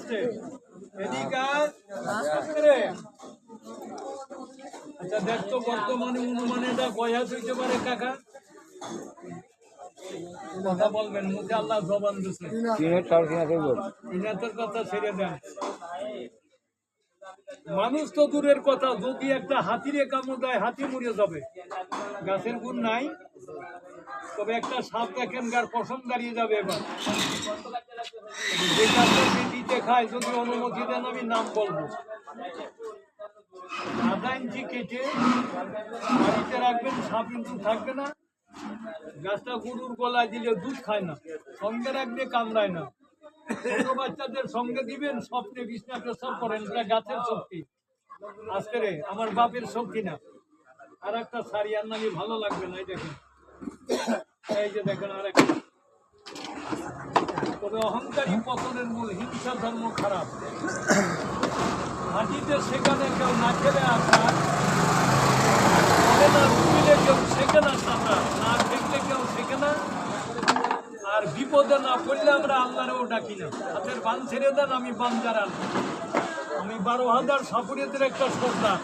আসতে এদিকে রে। আচ্ছা দেখ তো বর্তমানে অনুমানে এটা কয়া হইতে পারে কাকা? কথা বলবেন, মুখে আল্লাহ জবান দিচ্ছে। ইনাতের কথা ছেড়ে দেন। মানুষ তো দূরের কথা, যদি একটা হাতিরে কামড় দেয় হাতি মরে যাবে, গাছের গুণ নাই। তবে একটা সাপ দেখেন গার পশম দাঁড়িয়ে যাবে। এবার যে গাছের দিতে খায়, যদি অনুমতি দেন আমি নাম বলবো। আধা ইঞ্চি কেটে বাড়িতে রাখবেন, সাপ কিন্তু থাকবে না। গাছটা গরুর গলায় দিলে দুধ খায় না, সঙ্গে রাখলে কামড়ায় না। ছোট বাচ্চাদের সঙ্গে দিবেন, স্বপ্নে বিছনা প্রস্তাব করেন, এটা গাছের শক্তি। আজকে রে আমার বাপের শক্তি না। আর একটা সারিয়ার নামি ভালো লাগবে না, এই দেখেন, এই যে দেখেন আর একটা। তবে অহংকারী পতনের মূল, হিংসা ধর্ম খারাপ। হাঁটিতে সেখানে কেউ না খেলে আপনার না ডুবিলে কেউ শেখে না, সাঁতার না দেখলে কেউ শেখে না। আর বিপদে না পড়লে আমরা আল্লাহরেও ডাকি না। হাতের বান ছেড়ে দেন, আমি বান জারান। আমি 12,000 সাপুরিয়াদের একটা সর্দার।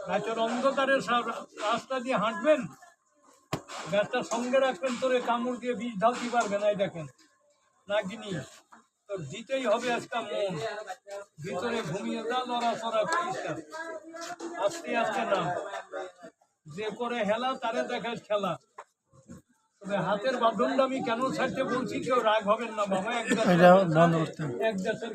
গাছের অন্ধকারে রাস্তা দিয়ে হাঁটবেন, গাছটা সঙ্গে রাখবেন, তোরে কামড় দিয়ে বিষ ঢালতে পারবে না। দেখেন না কিনি তোর দিতেই হবে আজকে মন। ভিতরে ঘুমিয়ে যা, লড়াচড়া করিস না, আস্তে আস্তে নাম। যে করে হেলা তারে দেখাস খেলা। তবে হাতের বাঁধনটা আমি কেন ছাড়তে বলছি, কেউ রাগ হবেন না বাবা। এক দেশের